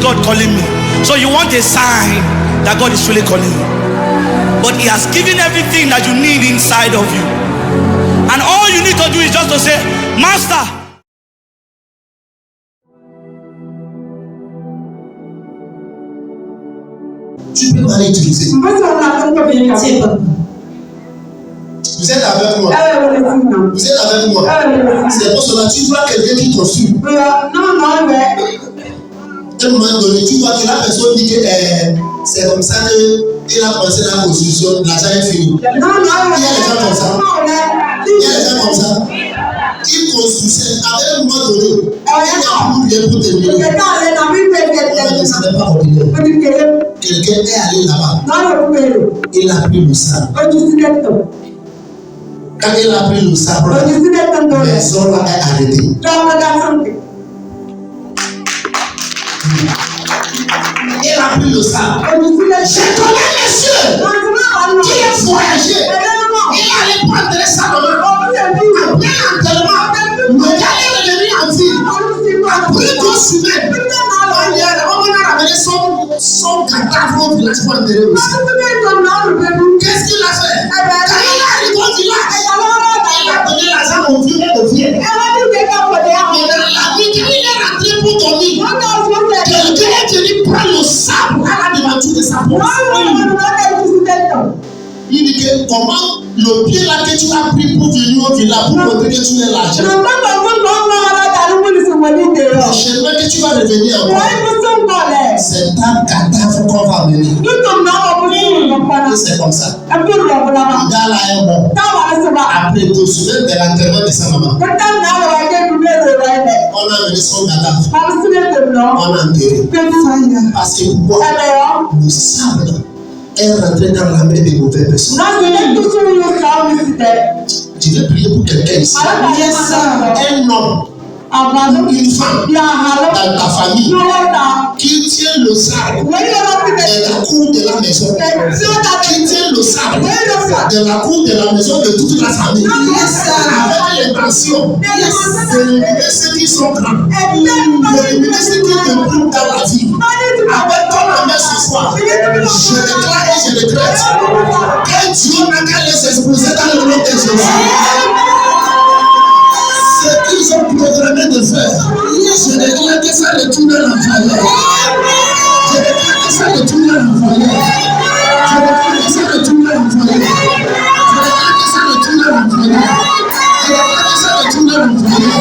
God calling me? So you want a sign that God is truly calling you. But He has given everything that you need inside of you. And all you need to do is just to say, Master. Tu peux aller utiliser. Vous êtes avec moi. Vous êtes avec moi. C'est pour cela que tu vois quelqu'un qui construit. À un moment donné, tu vois que la personne dit que c'est comme ça qu'il a commencé la construction, l'argent est fini. Il y a des gens comme ça. Il y a des gens comme ça. Il construisait à un moment donné. Il n'a plus rien pour terminer. Ce n'est pas ordinaire. Quelqu'un est allé là-bas. Il a pris le sable. Quand il a pris le sable, la maison là est arrêtée. Il a pris le sable. Je connais monsieur qui a voyagé. Il allait prendre les sables. Après l'enterrement, le gars est revenu en ville. Après 2 semaines, on a ramené son cadavre au village pour enterrer aussi. Qu'est-ce qu'il a fait? Quand il arrive au village, il a donné l'argent au vieux et au vieux. Mais dans la vie, quand il est rentré pour dormir, quelqu'un est venu prendre le sable à la devanture de sa porte. Il dit que comment le pied là que tu as pris pour venir au village pour montrer que tu es l'argent. Le chemin que tu vas revenir encore, c'est un cadavre qu'on va amener. C'est comme ça. Le gars là est mort. Après 2 semaines de l'enterrement de sa maman, on a amené son cadavre. On a enterré. Parce que pourquoi? Le sable est rentré dans la main des mauvaises personnes. Je vais prier pour quelqu'un ici. Un homme, une femme dans ta famille qui tient le sable de la cour de la maison, qui tient le sable de la cour de la maison de toute la famille, avec l'intention d'éliminer ceux qui sont grands, d'éliminer ceux qui te brûlent dans la vie. Avec ton amour ce soir, je déclare et je décrète que Dieu n'a qu'à les exposer dans le nom de Jésus. Ce qu'ils ont programmé de faire, je déclare que ça retourne à l'envoyeur. Je déclare que ça retourne à l'envoyeur. Je déclare que ça retourne à l'envoyeur. Je déclare que ça retourne à l'envoyeur. Je déclare que ça retourne à l'envoyeur.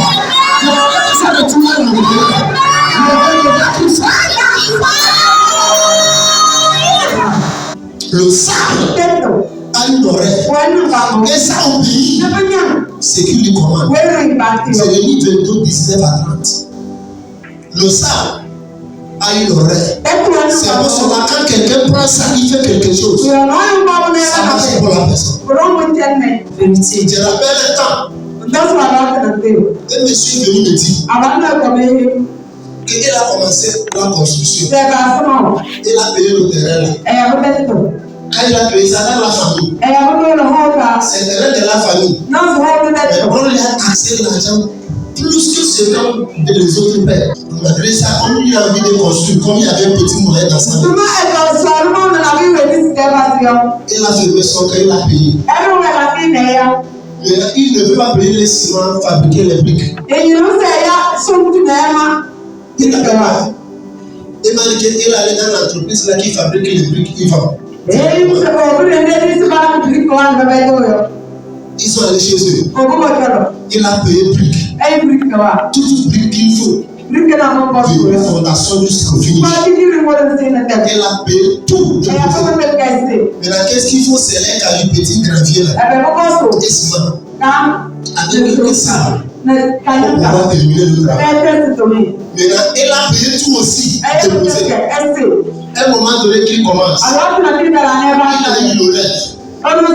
Je déclare que ça retourne à l'envoyeur. Le sable a une oreille. Et ça obéit ce qu'il lui commande. C'est le livre 22, 19 à 30. Le sable a une oreille. C'est pour cela quand quelqu'un prend ça, il fait quelque chose. Ça marche pour la personne. Je rappelle un temps. Un monsieur est venu me dire qu'il a commencé la construction. Il a payé le terrain là. Quand il a payé ça dans la famille, c'est le terrain de la famille. Mais on lui a taxé l'argent plus que ce que les autres paient. Malgré ça, on lui a envie de construire comme il y avait un petit moulin dans sa main. Il a fermé son cœur, il a payé. Mais il ne veut pas payer les ciments, fabriquer les briques. Il n'a pas. Il m'a dit qu'il allait dans l'entreprise là qui fabrique les briques, il vend. Ils sont allés chez eux. Il a payé briques. Toutes briques qu'il faut. De fondation jusqu'au finish. Il a payé tout. Maintenant, qu'est-ce qu'il faut? C'est les cailloux petits graviers là. Et ciment. Avec le sable. On va terminer le travail. Maintenant, il a payé tout aussi. À un moment donné qu'il commence, il a eu le rêve.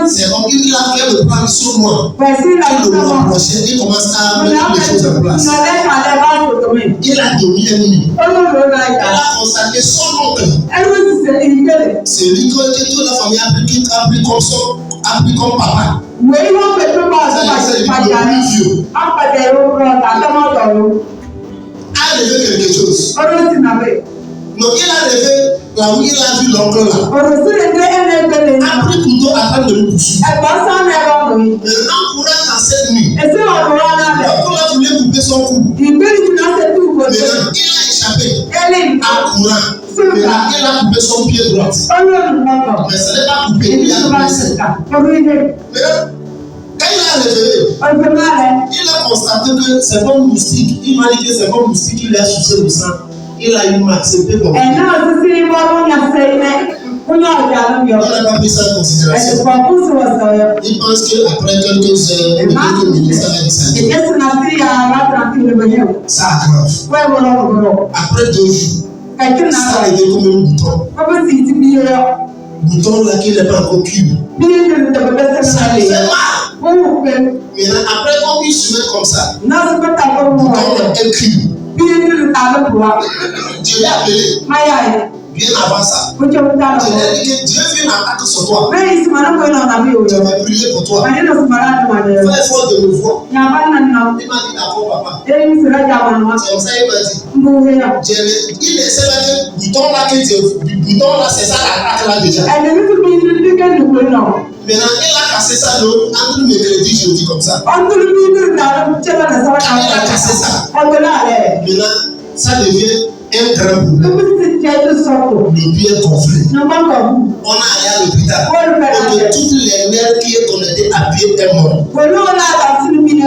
C'est comme il a fait le plan sur moi. Tout le mois prochain, il commence à mettre les choses en place. Il a dormi une nuit. Il a consacré son oncle. C'est lui que toute la famille a pris comme papa. A levé quelque chose. Donc il a levé là où il a vu l'oncle là. A pris couteau à train de le poursuivre. Maintenant, courant dans cette nuit, l'oncle a voulu couper son cou. Maintenant, il a échappé à courant. Maintenant, il a coupé son pied droit. Mais ce n'est pas coupé, il a blessé. Maintenant, quand il a réveillé, il a constaté que c'est comme moustique. Il m'a dit que c'est comme moustique, il a sucé le sang. Il a eu accepté comme ça. Il n'a pas pris ça en considération. Il pense qu'après quelques heures, quelques minutes, ça va descendre. Ça aggrave. Après 2 jours, ça devient comme un bouton. Bouton là qui n'est pas encore cube. Ça fait mal. Maintenant, après, quand il se met comme ça, bouton là est cube. Dieu l'a appelé. Bien avant ça, Dieu a dit que Dieu vient attaquer sur toi. Je vais prier pour toi. Fais effort de me voir. Il m'a dit d'accord, papa. C'est comme ça il m'a dit. Il essaie de dire, bouton là, c'est ça l'attaque là déjà. Maintenant, il a cassé ça entre mercredi, jeudi comme ça. Quand il a cassé ça, maintenant, ça devient un grand problème. Le pied est gonflé. On a allé à l'hôpital. Donc toutes les nerfs qui est connecté à pied est mort. Le pied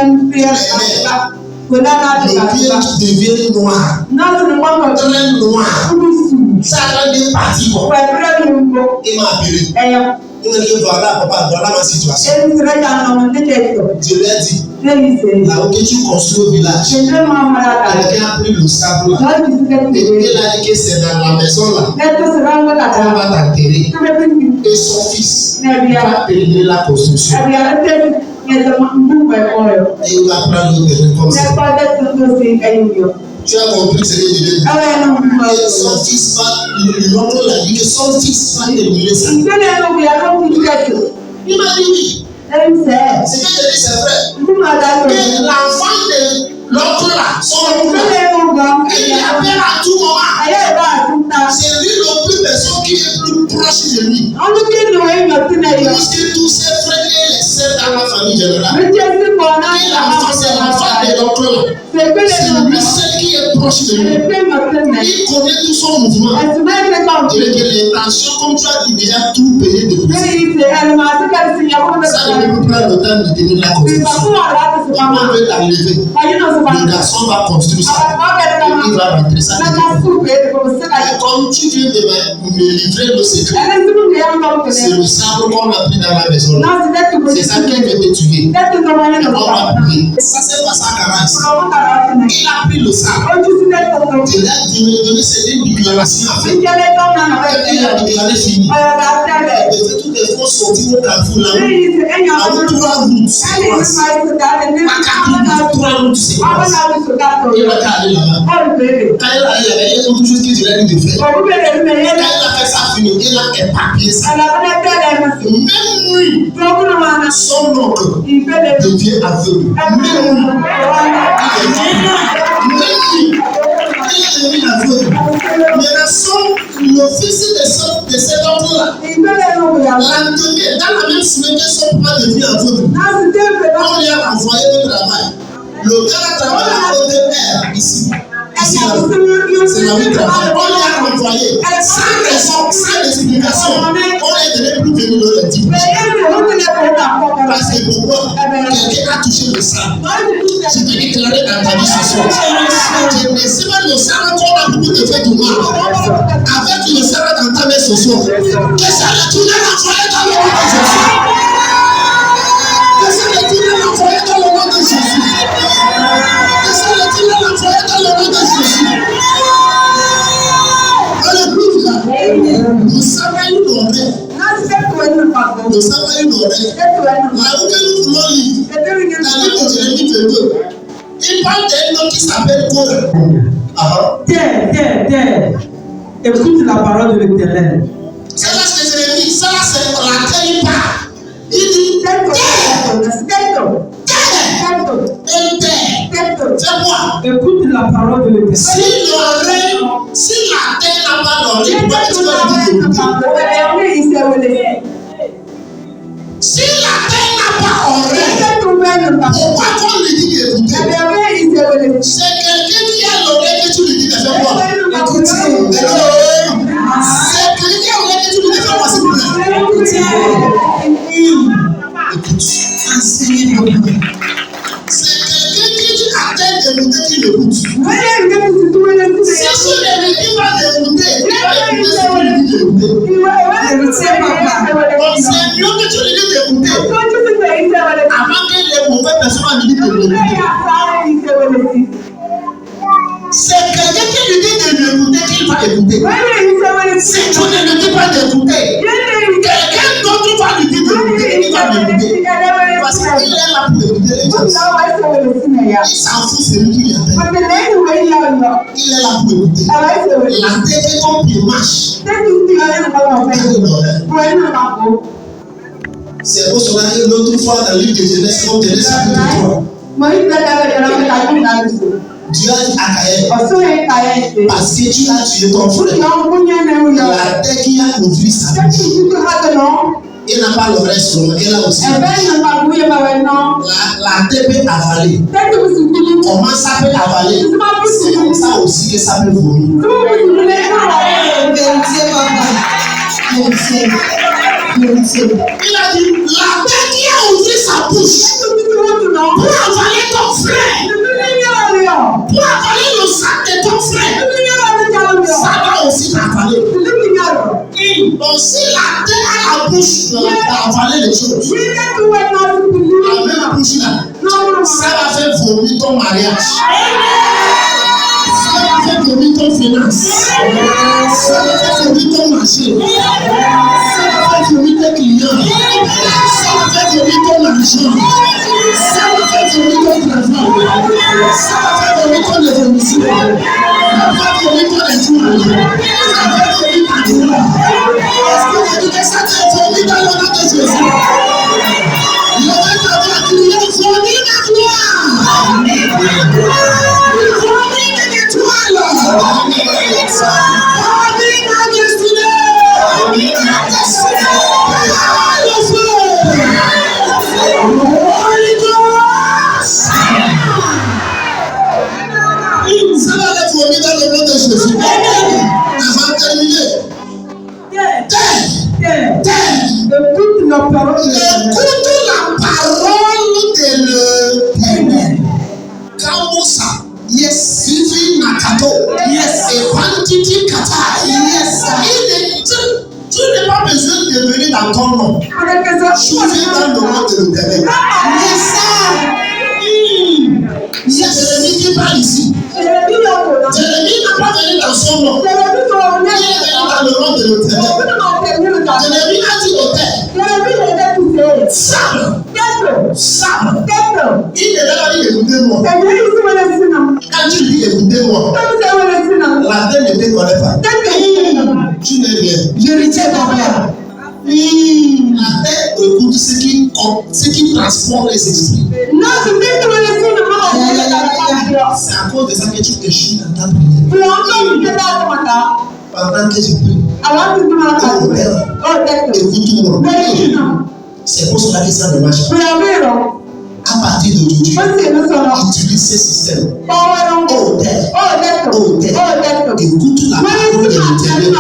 devient noir. Très noir. Ça a des parties. Il m'a appelé. Il m'a dit voilà papa, voilà ma situation. Je lui ai dit là où tu construis au village, quelqu'un a pris le sable là. Et il a dit que c'est dans la maison là qu'on va t'enterrer. Et son fils va payer la construction. Et il va prendre le terrain comme ça. Tu as compris ce que je dis. Et son fils va, l'oncle a dit que son fils va éliminer ça. Il m'a dit oui. Ce que je dis c'est vrai. Et l'enfant de l'oncle là, son oncle là, il appelle à tout moment. C'est lui le plus personne qui est plus proche de lui. Puisque tous ses frères et les sœurs dans la famille générale. Et l'enfant, c'est l'enfant de l'oncle là. C'est lui seul qui est proche de lui. Il connaît tout son mouvement. Et l'intention, comme tu as dit, déjà tout payé de plus. Ça ne peut pas prendre le temps de tenir la construction. On veut t'enlever. Le garçon va construire ça. Et il va rentrer ça. Et comme tu viens de me livrer le secret, c'est le sable qu'on a pris dans la maison. C'est ça qui veut te tuer. Et on va prier. Ça s'est passé à Caracas. Il a pris le sable. Je lui ai donné cette déclaration à faire. Il a déclaré fini. Il a fait toutes les fois sortir au Carrefour là. Avec 3 routes. Pas 3 routes, c'est quoi? Il va aller là-bas. Quand il est allé là-bas, il y a autre chose que je lui ai dit de faire. Quand il a fait ça fini, il a éparpillé ça. Même nuit, son oncle devient aveugle. Même nuit, il devient aveugle. Mais le fils de cet oncle-là, l'entendait dans la même semaine que son papa devient aveugle. On lui a envoyé le travail. Le gars travaille à ODR ici. C'est là où il travaille. On lui a envoyé sans raison, sans explication. On lui a donné plus de 1 000 € de dimanche. Parce que pourquoi? Quelqu'un a touché le sang. Je t'ai déclaré dans ta vie ce soir. Je ne sais pas le sang qu'on a beaucoup de fait du mal. Avec le sang dans ta main ce soir. Que ça le tourne l'envoyer dans le nom de Jésus. Que ça le tourne l'envoyer dans le nom de Jésus. Que ça le tourne l'envoyer dans le nom de Jésus. Alléluia. Nous savons une oreille. Nous savons une oreille. Là où nous voulons lire, dans le livre de Jérémie 22, il parle d'un homme qui s'appelle Korah. Tiens. Écoute la parole de l'Éternel. C'est là ce que Jérémie, ça c'est laquelle il parle. Il dit fais-moi. Écoute la parole de l'Éternel. Si la terre n'a pas dormi, pourquoi tu vas lui dire d'écouter? Si la terre n'a pas oreille, pourquoi tu lui dis d'écouter? C'est quelqu'un qui a l'oreille que tu lui dis de faire quoi? Écoutez. C'est quelqu'un qui a l'oreille que tu lui dis de faire quoi, s'il vous plaît? Écoute. Enseignez-moi. C'est quelqu'un qui dit à terre d'écouter qui l'écoute. Si je ne lui dis pas d'écouter, il va écouter ce que je lui dis d'écouter. Donc c'est mieux que tu lui dis d'écouter. Avant que les mauvaises personnes lui disent d'écouter. C'est quelqu'un qui lui dit de l'écouter qu'il va écouter. Si tu ne lui dis pas d'écouter, quelqu'un d'autre va lui dire d'écouter qu'il va l'écouter. Parce qu'il est là pour écouter les gens. Il s'en fout, c'est lui qui l'appelle. Il est là pour écouter. La tête est comme il marche. C'est pour cela que l'autre fois dans le livre de Genèse, on tenait chapitre 3. Dieu a dit à Caïn, parce que tu as tué ton frère, la terre qui a ouvert sa bouche, il n'a pas l'oreille seulement, il a aussi la terre peut avaler. Comment ça peut avaler? C'est comme ça aussi que ça peut vomir. Il a dit, la terre qui a ouvert sa bouche pour avaler ton frère, pour avaler le sac de ton frère, ça va aussi t'avaler. Donc si la terre a la bouche d'avaler les choses, la même bouche là, ça va faire vomir ton mariage. Ça va faire vomir ton finance. Ça va faire vomir ton marché. Ça va faire vomir tes clients. Ça va faire vomir ton argent. Ça va faire vomir ton travail. Ça va faire vomir ton évolution. Ça va faire vomir ton étoile. Ça va faire vomir ta gloire. Est-ce que tu dis que ça te vomit dans le nom de Jésus? Le maître va crier, vomit ta gloire. Vomit ta étoile. Vomit ta destinée. Vomit ta destinée. Le feu. Holy Ghost. Ça va les vomir dans le nom de Jésus. Avant de terminer. Écoute la parole de l'Éternel. Kamusa. Yes. Vivi Nakato. Yes. Et Pantiti Kata. Yes. Tu n'as pas besoin de venir dans ton nom. Choisis dans le nom de l'Éternel. Yes. C'est Jérémie qui parle ici. Jérémie n'a pas venu dans son nom. Il est venu dans le nom de l'Éternel. Jérémie a dit au terre. Sam. Il est là, il écoutez-moi. Quand tu dis écoutez-moi, la terre ne te connaît pas. Tu n'es rien. Je retiens ta père. La terre écoute ce qui transforme les esprits. C'est à cause de ça que tu échoues dans ta prière. Pendant que je prie, écoute-moi. C'est pour cela que ça ne marche pas. À partir d'aujourd'hui, utilise ce système. Oh, terre. Écoute la parole de l'Éternel.